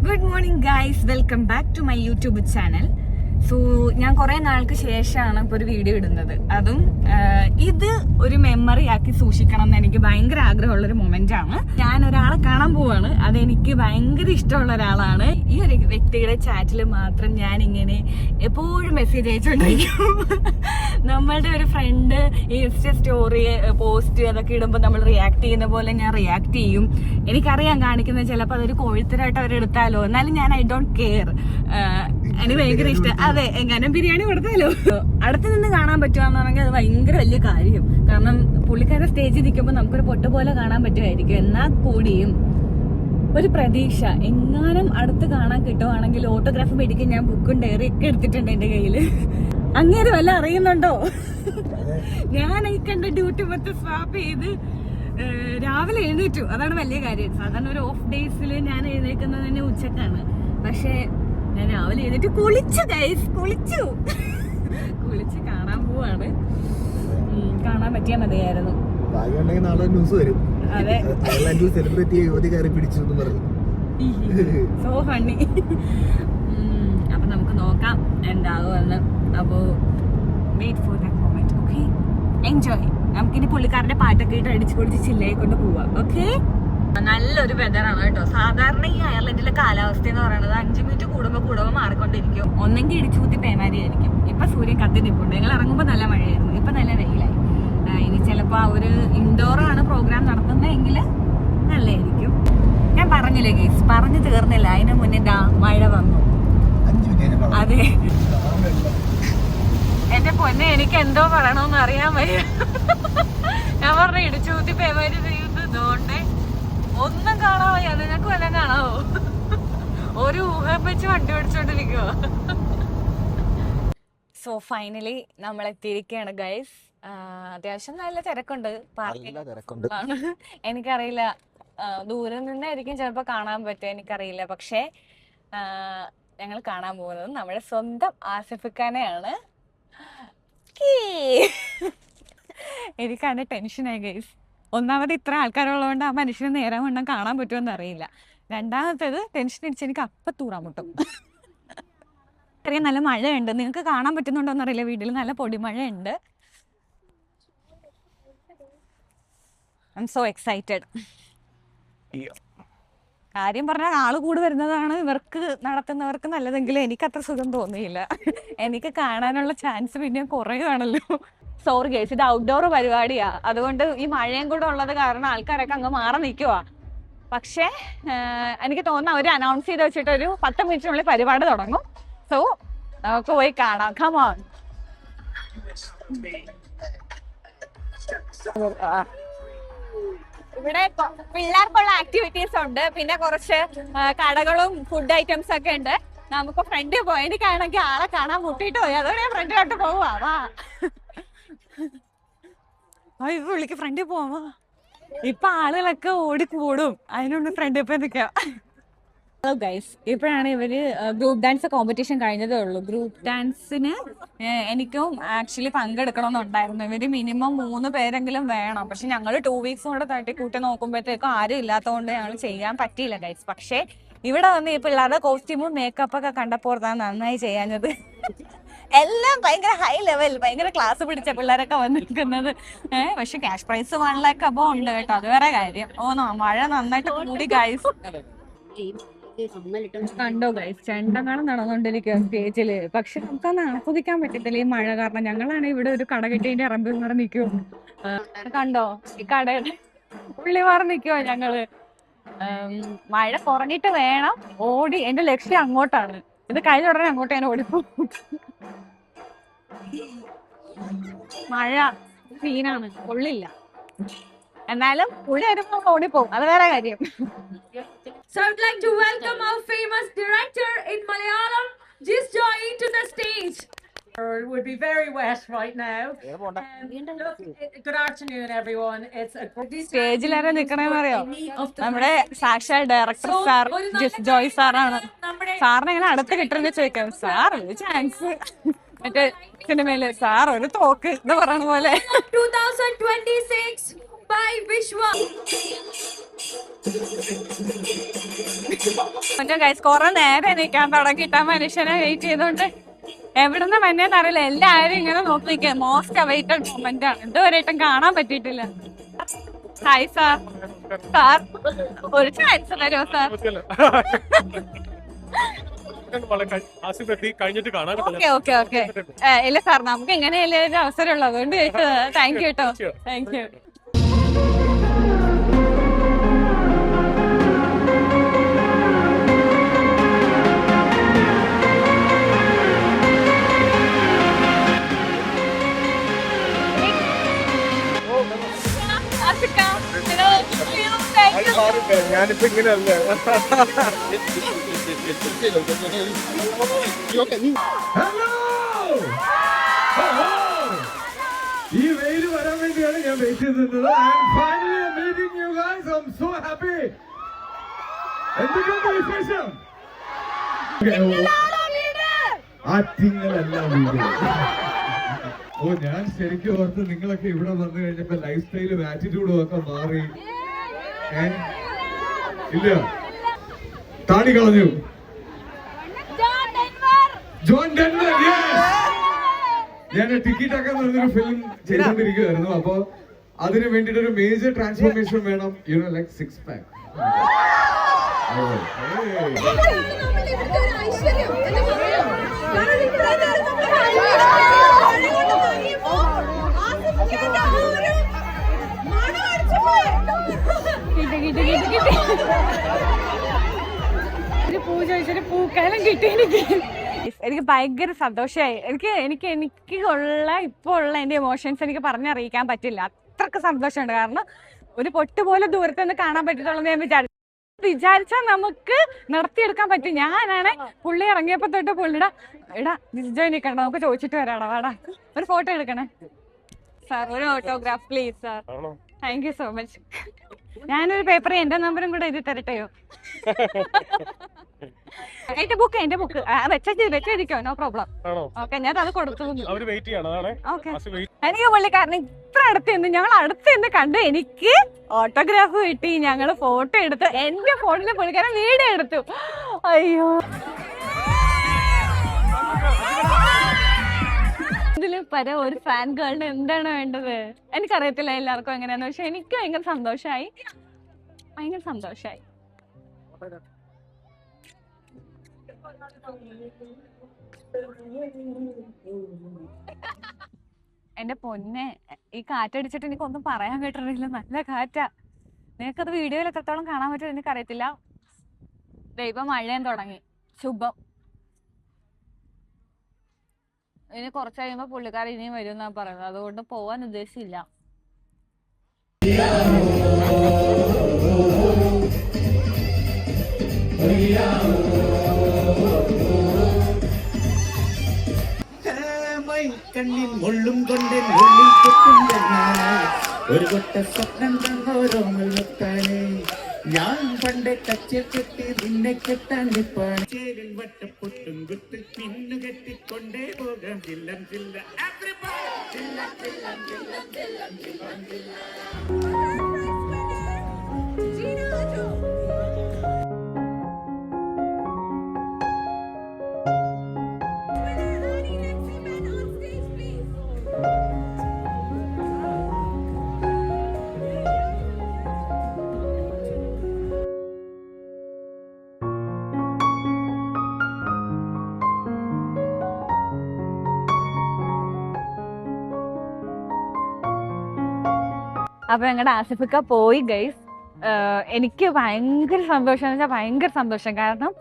Good morning guys, welcome back to my YouTube channel. So ഞാൻ കുറെ നാൾക്ക് ശേഷമാണ് ഇപ്പോൾ ഒരു വീഡിയോ ഇടുന്നത്. അതും ഇത് ഒരു മെമ്മറി ആക്കി സൂക്ഷിക്കണം എന്ന് എനിക്ക് ഭയങ്കര ആഗ്രഹമുള്ളൊരു മൊമെന്റ് ആണ്. ഞാൻ ഒരാളെ കാണാൻ പോവാണ്, അതെനിക്ക് ഭയങ്കര ഇഷ്ടമുള്ള ഒരാളാണ്. ഈ ഒരു വ്യക്തിയുടെ ചാറ്റിൽ മാത്രം ഞാൻ ഇങ്ങനെ എപ്പോഴും മെസ്സേജ് അയച്ചുകൊണ്ടിരിക്കും. നമ്മളുടെ ഒരു ഫ്രണ്ട് ഇൻസ്റ്റ സ്റ്റോറി പോസ്റ്റ് അതൊക്കെ ഇടുമ്പോൾ നമ്മൾ റിയാക്ട് ചെയ്യുന്ന പോലെ ഞാൻ റിയാക്ട് ചെയ്യും. എനിക്കറിയാം കാണിക്കുന്നത് ചിലപ്പോൾ അതൊരു കോഴിത്തരായിട്ട് അവരെടുത്താലോ, എന്നാലും ഞാൻ ഐ ഡോണ്ട് കെയർ. എനിക്ക് ഭയങ്കര ഇഷ്ടം. അതെ, എങ്ങാനും ബിരിയാണി കൊടുത്താലോ. അടുത്ത് നിന്ന് കാണാൻ പറ്റുകയെന്നാണെങ്കിൽ അത് ഭയങ്കര വലിയ കാര്യം. കാരണം പുള്ളിക്കാരെ സ്റ്റേജിൽ നിൽക്കുമ്പോൾ നമുക്കൊരു പൊട്ട് പോലെ കാണാൻ പറ്റുമായിരിക്കും. എന്നാൽ കൂടിയും ഒരു പ്രതീക്ഷ, എങ്ങാനും അടുത്ത് കാണാൻ കിട്ടുവാണെങ്കിൽ ഓട്ടോഗ്രാഫ് മേടിക്കാൻ ഞാൻ ബുക്കും ഡയറി ഒക്കെ എടുത്തിട്ടുണ്ട് എന്റെ കയ്യില്. അങ്ങേര് വല്ല അറിയുന്നുണ്ടോ? ഞാൻ ഈ കണ്ട ഡ്യൂട്ടി മൊത്തം സ്വാപ്പ് ചെയ്ത് രാവിലെ എഴുന്നേറ്റു. അതാണ് വലിയ കാര്യം. സാധാരണ ഒരു ഓഫ് ഡേയ്സിൽ ഞാൻ എഴുന്നേക്കുന്നത് തന്നെ ഉച്ചക്കാണ്. പക്ഷെ ഞാൻ രാവിലെ എഴുന്നേറ്റ് കുളിച്ചു ഗൈസ്, കുളിച്ച് കാണാൻ പോവാണ്. കാണാൻ പറ്റിയാ മതിയായിരുന്നു. അതെ, സോ ഫണ്ണി. അപ്പൊ നമുക്ക് നോക്കാം എന്താകുമെന്ന്. അപ്പോ wait for that moment. Okay, enjoy. നമുക്കിനി പുള്ളിക്കാരന്റെ പാട്ടൊക്കെ ഇട്ട് അടിച്ചു പൊളിച്ച് ചില്ലയെ കൊണ്ട് പോവാം. ഓക്കെ, നല്ലൊരു വെതറാണ് കേട്ടോ. സാധാരണ ഈ അയർലൻഡിലെ കാലാവസ്ഥ എന്ന് പറയുന്നത് 5 മിനിറ്റ് കൂടുമ്പോൾ മാറിക്കൊണ്ടിരിക്കും. ഒന്നെങ്കിൽ ഇടിച്ചൂത്തി പേമാരിയായിരിക്കും. ഇപ്പൊ സൂര്യൻ കത്തി നിൽപ്പുണ്ട്. ഞങ്ങൾ ഇറങ്ങുമ്പോൾ നല്ല മഴയായിരുന്നു, ഇപ്പൊ നല്ല വെയിലായി. ഇനി ചിലപ്പോ ഒരു ഇൻഡോർ ആണ് പ്രോഗ്രാം നടത്തുന്നതെങ്കിൽ നല്ലതായിരിക്കും. ഞാൻ പറഞ്ഞില്ലേ ഗൈസ്, പറഞ്ഞു തീർന്നില്ല. അതിന് മുന്നേ മഴ വന്നു. അതെ എന്റെ പൊന്നെ, എനിക്ക് എന്തോ പറയണമെന്ന് അറിയാൻ വയ്യ. ഞാൻ പറഞ്ഞ ഇടിച്ചൂത്തി പേമാരി ചെയ്യുന്നതുകൊണ്ടേ ഒന്നും കാണാൻ വയ്യ. നിങ്ങൾക്ക് വല്ലതും കാണാവോ? ഒരു ഊഹം വെച്ച് വണ്ടി ഓടിച്ചോണ്ടിരിക്കുക. സോ ഫൈനലി നമ്മൾ എത്തിയിരിക്കുകയാണ് ഗൈസ്. അത്യാവശ്യം നല്ല തിരക്കുണ്ട്. എനിക്കറിയില്ല, ദൂരെ നിന്നായിരിക്കും ചിലപ്പോ കാണാൻ പറ്റുക, എനിക്കറിയില്ല. പക്ഷെ ഞങ്ങൾ കാണാൻ പോകുന്നത് നമ്മുടെ സ്വന്തം ആസിഫിക്കാനെയാണ്. എനിക്കാണ് ടെൻഷനായി ഗൈസ്. ഒന്നാമത് ഇത്ര ആൾക്കാരുള്ളതുകൊണ്ട് ആ മനുഷ്യനെ നേരം വണ്ണം കാണാൻ പറ്റുമെന്ന് അറിയില്ല. രണ്ടാമത്തേത് ടെൻഷൻ അടിച്ച് എനിക്ക് അപ്പം തൂറാൻ മുട്ടും. അറിയാം, നല്ല മഴയുണ്ട്. നിങ്ങൾക്ക് കാണാൻ പറ്റുന്നുണ്ടോന്ന് അറിയില്ല. വീട്ടിൽ നല്ല പൊടിമഴയുണ്ട്. I am so excited. കാര്യം പറഞ്ഞാൽ ആള് കൂടി വരുന്നതാണ് ഇവർക്ക് നടത്തുന്നവർക്ക് നല്ലതെങ്കിലും എനിക്കത്ര സുഖം തോന്നിയില്ല. എനിക്ക് കാണാനുള്ള ചാൻസ് പിന്നെ കുറയുവാണല്ലോ. സോറി ഗൈസ്, ഇത് ഔട്ട്ഡോർ പരിപാടിയാ. അതുകൊണ്ട് ഈ മഴയും കൂടെ ഉള്ളത് കാരണം ആൾക്കാരൊക്കെ അങ്ങ് മാറി നിൽക്കുവാ. പക്ഷേ എനിക്ക് തോന്നുന്നു അവർ അനൗൺസ് ചെയ്ത് വെച്ചിട്ട് ഒരു 10 മിനിറ്റിനുള്ളിൽ പരിപാടി തുടങ്ങും. സോ നമുക്ക് പോയി കാണാം. Come on. ഇവിടെ പിള്ളേർക്കുള്ള ആക്ടിവിറ്റീസ് ഉണ്ട്, പിന്നെ കുറച്ച് കടകളും ഫുഡ് ഐറ്റംസ് ഒക്കെ ഉണ്ട്. നമുക്ക് ഫ്രണ്ടിൽ പോയി, എനിക്കാണെങ്കിൽ ആളെ കാണാൻ മുട്ടിയിട്ട് പോയി. അതോടെ ഞാൻ ഫ്രണ്ടിലോട്ട് പോവാ. വാ, വിളിക്ക്, ഫ്രണ്ടിൽ പോവാ. ഇപ്പൊ ആളുകളൊക്കെ ഓടിക്കൂടും, അതിനൊന്ന് ഫ്രണ്ടിൽ പോയി നിൽക്കാം. ഹലോ ഗൈസ്, ഇപ്പോഴാണ് ഇവര് ഗ്രൂപ്പ് ഡാൻസ് കോമ്പറ്റീഷൻ കഴിഞ്ഞതേ ഉള്ളൂ. ഗ്രൂപ്പ് ഡാൻസിന് എനിക്കും ആക്ച്വലി പങ്കെടുക്കണമെന്നുണ്ടായിരുന്നു. ഇവര് മിനിമം 3 പേരെങ്കിലും വേണം. പക്ഷെ ഞങ്ങൾ 2 വീക്സ് കൂടെ തട്ടിക്കൂട്ടി നോക്കുമ്പോഴത്തേക്കും ആരും ഇല്ലാത്തതുകൊണ്ട് ഞങ്ങൾ ചെയ്യാൻ പറ്റിയില്ല ഗൈസ്. പക്ഷെ ഇവിടെ വന്ന് ഈ പിള്ളേരുടെ കോസ്റ്റ്യൂമും മേക്കപ്പ് ഒക്കെ കണ്ടപ്പോൾ നന്നായി ചെയ്യാഞ്ഞത്. എല്ലാം ഭയങ്കര ഹൈ ലെവൽ, ഭയങ്കര ക്ലാസ് പിടിച്ച പിള്ളേരൊക്കെ വന്നിരിക്കുന്നത്. പക്ഷെ ക്യാഷ് പ്രൈസ് 1 lakh അബോ ഉണ്ട് കേട്ടോ, അത് വേറെ കാര്യം. മഴ നന്നായിട്ട് കൂടി ഗൈസ്. കണ്ടോ ഗൈസ്, ചെണ്ടങ്ങളും നടന്നുകൊണ്ടിരിക്കുക സ്റ്റേജില്. പക്ഷെ നമുക്കൊന്ന് ആസ്വദിക്കാൻ പറ്റത്തില്ല ഈ മഴ കാരണം. ഞങ്ങളാണ് ഇവിടെ ഒരു കടകെട്ടിന്റെ ഇറമ്പി മാറി നിൽക്കുവോ. കണ്ടോ, ഈ കടയുടെ ഉള്ളി മാറി നിൽക്കുവോ ഞങ്ങള്. മഴ കുറഞ്ഞിട്ട് വേണം ഓടി. എന്റെ ലക്ഷ്യം അങ്ങോട്ടാണ്. ഇത് കഴിഞ്ഞ ഉടനെ അങ്ങോട്ട് ഞാൻ ഓടിപ്പോകും. മഴ സീനാണ്, കൊള്ളില്ല. എന്നാലും പുള്ളി വരുമ്പോ ഓടിപ്പോകും, അത് വേറെ കാര്യം. So I'd like to welcome our famous director in Malayalam, Jisjoy, to the stage. It would be very wet right now. Look, good afternoon everyone. It's a സ്റ്റേജിൽ ആരാ നിക്കണേന്ന് അറിയോ? നമ്മുടെ സാക്ഷാൽ ഡയറക്ടർ സാർ ജിസ്ജോയ് സാറാണ്. സാറിനെ ഇങ്ങനെ അടുത്ത് കിട്ടുന്ന ചോദിക്കാം. സാർ ഒരു ചാൻസ്, മറ്റേ സിനിമയില് സാർ ഒരു തോക്ക് എന്ന് പറയുന്ന പോലെ. 2026 by Vishwa. മറ്റേ ഗൈസ് കുറെ നേരം നിൽക്കാൻ തുടങ്ങിയിട്ട് ആ മനുഷ്യനെ വെയിറ്റ് ചെയ്തോണ്ട് എവിടുന്ന് മഞ്ഞെന്ന് അറിയില്ല. എല്ലാരും ഇങ്ങനെ നോക്കി നിൽക്കുക. മോസ്റ്റ് അവൈറ്റഡ് മൊമെന്റ് ആണ്. ഇതുവരെയായിട്ടും കാണാൻ പറ്റിയിട്ടില്ല. Hi sir. സാർ ഒരു ചാൻസ് തരുമോ സാർ? Okay okay. ഇല്ല സാർ, നമുക്ക് ഇങ്ങനെയല്ലേ ഒരു അവസരം ഉള്ളത്, അതുകൊണ്ട് ചോദിച്ചത്. താങ്ക് യു കേട്ടോ. Thank you. ഞാനിപ്പോ ഇങ്ങനെയല്ലേ. ഈ വെയില് വരാൻ വേണ്ടിയാണ് ഞാൻ വെയിറ്റ് ചെയ്തിരുന്നത്. എന്തൊക്കെയുണ്ട് വിശേഷം? ആറ്റിങ്ങളെല്ലാം വീട്. ഓ, ഞാൻ ശരിക്കും ഓർത്ത് നിങ്ങളൊക്കെ ഇവിടെ വന്നു കഴിഞ്ഞപ്പോ ലൈഫ് സ്റ്റൈലും ആറ്റിറ്റ്യൂഡും ഒക്കെ മാറി. ഇല്ല, താടി കളഞ്ഞു. John Denver. ഞാൻ ടിക്കറ്റ് ഒക്കെ പറഞ്ഞൊരു ഫിലിം ചെയ്തുകൊണ്ടിരിക്കുകയായിരുന്നു. അപ്പൊ അതിന് വേണ്ടിട്ട് ഒരു മേജർ ട്രാൻസ്ഫോർമേഷൻ വേണം. Like 6 pack. പൂ ചോദിച്ചൊരു പൂക്കാലം കിട്ടി എനിക്ക് ഭയങ്കര സന്തോഷമായി. എനിക്ക് ഉള്ള ഇപ്പോൾ ഉള്ള എന്റെ ഇമോഷൻസ് എനിക്ക് പറഞ്ഞറിയിക്കാൻ പറ്റില്ല. അത്രക്ക് സന്തോഷമുണ്ട്. കാരണം ഒരു പൊട്ട് പോലെ ദൂരത്ത് നിന്ന് കാണാൻ പറ്റത്തുള്ളൂ ഞാൻ വിചാരിച്ചാൽ നമുക്ക് നടത്തിയെടുക്കാൻ പറ്റും. ഞാനാണ് പുള്ളി ഇറങ്ങിയപ്പോ തൊട്ട് പുള്ളിയുടെ ജിജോയി നിൽക്കണ്ട, നമുക്ക് ചോദിച്ചിട്ട് വരാടാ, വാടാ ഒരു ഫോട്ടോ എടുക്കണേ സാർ, ഒരു autograph please sir. Thank you so much. ഞാനൊരു പേപ്പർ എന്റെ നമ്പറും കൂടെ എഴുതി തരട്ടെയോ? എന്റെ ബുക്ക് വെച്ചിരിക്കോ, നോ പ്രോബ്ലം. ഓക്കെ, ഞാൻ അത് കൊടുത്തു. എനിക്ക് പുള്ളിക്കാരൻ ഇത്ര അടുത്ത് നിന്ന് ഞങ്ങൾ അടുത്ത് നിന്ന് കണ്ട് എനിക്ക് ഓട്ടോഗ്രാഫ് കിട്ടി. ഞങ്ങള് ഫോട്ടോ എടുത്തു. എന്റെ ഫോണില് പുള്ളിക്കാരൻ വീഡിയോ എടുത്തു. അയ്യോ, ഇതിലും പര ഒരു ഫാൻ ഗേളിന് എന്താണ് വേണ്ടത് എനിക്കറിയത്തില്ല എല്ലാവർക്കും എങ്ങനെയാന്ന്. പക്ഷെ എനിക്ക് ഭയങ്കര സന്തോഷായി. എന്റെ പൊന്നെ, ഈ കാറ്റടിച്ചിട്ട് എനിക്കൊന്നും പറയാൻ പറ്റണില്ല. നല്ല കാറ്റാ. നിനക്കത് വീഡിയോയിൽ എത്രത്തോളം കാണാൻ പറ്റും എനിക്കറിയത്തില്ല. ദൈവം മഴയും തുടങ്ങി. ശുഭം. ഇനി കുറച്ച് കഴിയുമ്പോ പുള്ളിക്കാരൻ ഇനിയും വരും എന്നാ പറയുന്നത്. അതുകൊണ്ട് പോവാൻ ഉദ്ദേശിച്ചില്ല. കണ്ണിൽ മുള്ളും കൊണ്ട് ഉള്ളിൽ ഒരു കൊട്ട സ്വപ്നം തന്നോരോമൽത്താനേ. ഞാൻ പണ്ട് കച്ച കെട്ടി നിന്നെ കെട്ടാൻ നിപ്പാണ്. ചേരിൽ വട്ടപ്പൊട്ടും കുത്ത് പിന്നു കെട്ടിക്കൊണ്ടേ പോകാം ജില്ലം ജില്ല. അപ്പൊ ഞങ്ങളുടെ ആസിഫിക്ക പോയി ഗൈസ്. എനിക്ക് ഭയങ്കര സന്തോഷം എന്ന് വെച്ചാൽ ഭയങ്കര സന്തോഷം. കാരണം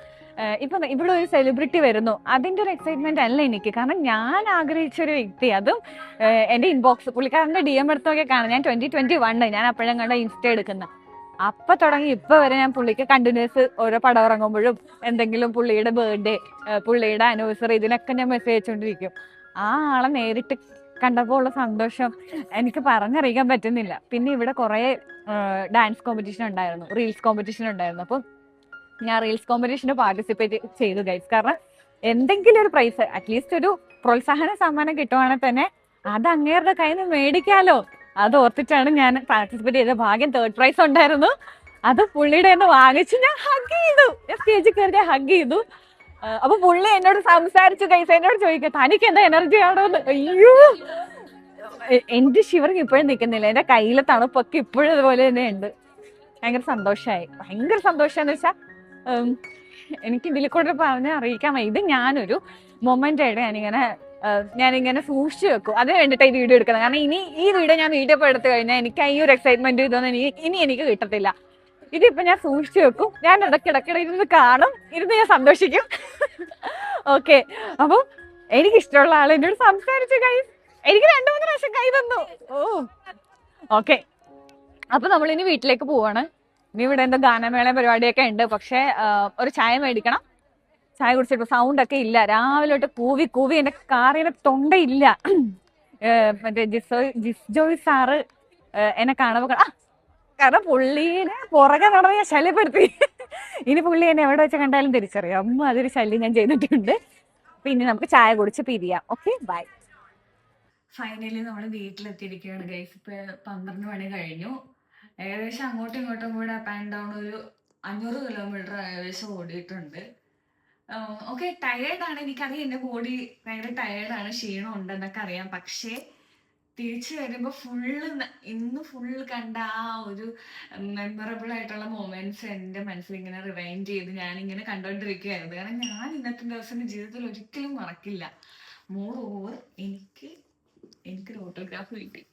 ഇപ്പൊ ഇവിടെ ഒരു സെലിബ്രിറ്റി വരുന്നു, അതിന്റെ ഒരു എക്സൈറ്റ്മെന്റ് അല്ല എനിക്ക്. കാരണം ഞാൻ ആഗ്രഹിച്ചൊരു വ്യക്തി, അതും എന്റെ ഇൻബോക്സ് പുള്ളിക്കാരന്റെ DM എടുത്തൊക്കെ കാണാം. ഞാൻ 2021 ഞാൻ അപ്പോഴും കണ്ട ഇൻസ്റ്റ എടുക്കുന്ന അപ്പൊ തുടങ്ങി ഇപ്പൊ വരെ ഞാൻ പുള്ളിക്ക് കണ്ടിന്യൂസ് ഓരോ പടം ഇറങ്ങുമ്പോഴും എന്തെങ്കിലും പുള്ളിയുടെ ബർത്ത്ഡേ, പുള്ളിയുടെ ആനിവേഴ്സറി, ഇതിനൊക്കെ ഞാൻ മെസ്സേജ് അയച്ചുകൊണ്ടിരിക്കും. ആ ആളെ നേരിട്ട് കണ്ടപ്പോൾ ഉള്ള സന്തോഷം എനിക്ക് പറഞ്ഞറിയിക്കാൻ പറ്റുന്നില്ല. പിന്നെ ഇവിടെ കുറെ ഡാൻസ് കോമ്പറ്റീഷൻ ഉണ്ടായിരുന്നു, റീൽസ് കോമ്പറ്റീഷൻ ഉണ്ടായിരുന്നു. അപ്പം ഞാൻ റീൽസ് കോമ്പറ്റീഷന് പാർട്ടിസിപ്പേറ്റ് ചെയ്തു ഗൈസ്. കാരണം എന്തെങ്കിലും ഒരു പ്രൈസ്, അറ്റ്ലീസ്റ്റ് ഒരു പ്രോത്സാഹന സമ്മാനം കിട്ടുവാണെങ്കിൽ തന്നെ അത് അങ്ങേരുടെ കയ്യിൽ നിന്ന് മേടിക്കാലോ, അത് ഓർത്തിട്ടാണ് ഞാൻ പാർട്ടിസിപ്പേറ്റ് ചെയ്തത്. ഭാഗ്യം 3rd പ്രൈസ് ഉണ്ടായിരുന്നു. അത് പുള്ളിയുടെ നിന്ന് വാങ്ങിച്ച് ഞാൻ ഹഗ് ചെയ്തു. ഞാൻ സ്റ്റേജിൽ കയറി ഞാൻ ഹഗ് ചെയ്തു. അപ്പൊ പുള്ളി എന്നോട് സംസാരിച്ചു. ഗൈസ് എന്നോട് ചോദിക്കാം തനിക്ക് എന്താ എനർജി ആണോ എന്ന്. അയ്യോ എന്റെ ഷിവറിങ് ഇപ്പോഴും നിൽക്കുന്നില്ല. എന്റെ കയ്യിലെ തണുപ്പൊക്കെ ഇപ്പോഴും അതുപോലെ തന്നെ ഉണ്ട്. ഭയങ്കര സന്തോഷമായി. ഭയങ്കര സന്തോഷാന്ന് വെച്ചാൽ എനിക്ക് ഇതിൽ കൂടെ പറഞ്ഞ് അറിയിക്കാൻ വയ്യ. ഇത് ഞാനൊരു മൊമെന്റ് ആയിട്ട് ഞാനിങ്ങനെ സൂക്ഷിച്ചു വെക്കും. അതിന് വേണ്ടിയിട്ട് ഈ വീഡിയോ എടുക്കുന്നത്. കാരണം ഇനി ഈ വീഡിയോ ഞാൻ വീഡിയോ ഇപ്പോൾ എടുത്തു കഴിഞ്ഞാൽ എനിക്ക് ഈ ഒരു എക്സൈറ്റ്മെന്റ് ഇതൊന്നും ഇനി എനിക്ക് കിട്ടത്തില്ല. ഇതിപ്പോ ഞാൻ സൂക്ഷിച്ചു വെക്കും. ഞാൻ ഇടയ്ക്കിടയ്ക്കിടെ ഇരുന്ന് കാണും, ഇരുന്ന് ഞാൻ സന്തോഷിക്കും. ഓക്കെ, അപ്പം എനിക്കിഷ്ടമുള്ള ആൾ എന്നോട് സംസാരിച്ചു. എനിക്ക് 2-3 പ്രാവശ്യം കൈ തന്നു. ഓക്കെ, അപ്പൊ നമ്മളിനി വീട്ടിലേക്ക് പോവാണ്. ഇനി ഇവിടെ എന്തോ ഗാനമേള പരിപാടിയൊക്കെ ഉണ്ട്. പക്ഷെ ഒരു ചായ മേടിക്കണം. ചായ കുടിച്ചിട്ട് സൗണ്ട് ഒക്കെ ഇല്ല. രാവിലെ തൊട്ട് കൂവി എന്റെ കാറിന് തൊണ്ടയില്ല. മറ്റേ ജിസ്ജോയ് സാറ് എന്നെ കാണുമ്പോ കാരണം പുള്ളീനെ പുറകെ നടന്ന് ഞാൻ ശല്യപ്പെടുത്തി. ഇനി പുള്ളി എന്നെ എവിടെ വെച്ച് കണ്ടാലും തിരിച്ചറിയാം. അതൊരു ശല്യം ഞാൻ ചെയ്തിട്ടുണ്ട്. പിന്നെ നമുക്ക് ചായ കുടിച്ച് പിരിയാം. Okay, by. ഫൈനലി നമ്മൾ വീട്ടിലെത്തിയിരിക്കുകയാണ് ഗൈസ്. ഇപ്പൊ 12 മണി കഴിഞ്ഞു. ഏകദേശം അങ്ങോട്ടും ഇങ്ങോട്ടും കൂടെ അപ്പ് ആൻഡ് ഡൗൺ ഒരു 500 കിലോമീറ്റർ ഏകദേശം ഓടിയിട്ടുണ്ട്. ഓക്കെ, ടയേർഡാണ്. എനിക്കറിയാം എന്റെ ബോഡി ഭയങ്കര ടയേർഡാണ്, ക്ഷീണം ഉണ്ടെന്നൊക്കെ അറിയാം. പക്ഷേ തിരിച്ചു വരുമ്പോൾ ഇന്ന് ഫുള്ള് കണ്ട ആ ഒരു മെമ്മറബിൾ ആയിട്ടുള്ള മൊമെന്റ്സ് എൻ്റെ മനസ്സിൽ ഇങ്ങനെ റിവൈൻഡ് ചെയ്ത് ഞാനിങ്ങനെ കണ്ടോണ്ടിരിക്കുകയായിരുന്നു. കാരണം ഞാൻ ഇന്നത്തെ ദിവസം ജീവിതത്തിൽ ഒരിക്കലും മറക്കില്ല. മോർ ഓവർ എനിക്കൊരു ഓട്ടോഗ്രാഫ് കിട്ടി.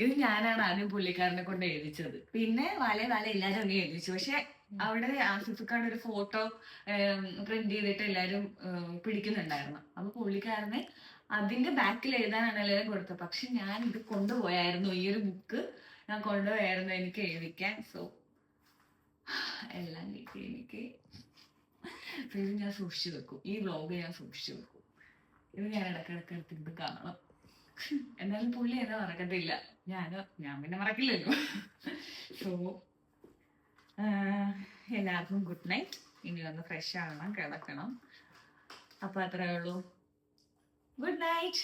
ഇത് ഞാനാണ് ആദ്യം പുള്ളിക്കാരനെ കൊണ്ട് എഴുതിച്ചത്. പിന്നെ വല എല്ലാരും അങ്ങ് എഴുതിച്ചു. പക്ഷെ അവിടെ ആസിഫിക്കാട് ഒരു ഫോട്ടോ പ്രിന്റ് ചെയ്തിട്ട് എല്ലാരും പിടിക്കുന്നുണ്ടായിരുന്നു. അപ്പൊ പുള്ളിക്കാരനെ അതിന്റെ ബാക്കിൽ എഴുതാനാണ് എല്ലാവരും കൊടുത്തത്. പക്ഷെ ഞാൻ ഇത് കൊണ്ടുപോയായിരുന്നു, ഈ ഒരു ബുക്ക് ഞാൻ കൊണ്ടുപോയായിരുന്നു എനിക്ക് എഴുതിക്കാൻ. സോ എല്ലാം കിട്ടി എനിക്ക്. ഇത് ഞാൻ സൂക്ഷിച്ചു വെക്കും. ഈ വ്ലോഗ് ഞാൻ സൂക്ഷിച്ചു വെക്കും. ഇത് ഞാൻ ഇടയ്ക്കിടയ്ക്ക് എടുത്തിട്ട് കാണണം. എന്നാലും പുള്ളി എന്നെ മറക്കത്തില്ല. ഞാൻ പിന്നെ മറക്കില്ലല്ലോ. സോ എല്ലാവർക്കും ഗുഡ് നൈറ്റ്. ഇനി ഒന്ന് ഫ്രഷ് ആവണം, കിടക്കണം. അപ്പൊ അത്രേ ഉള്ളൂ. Good night.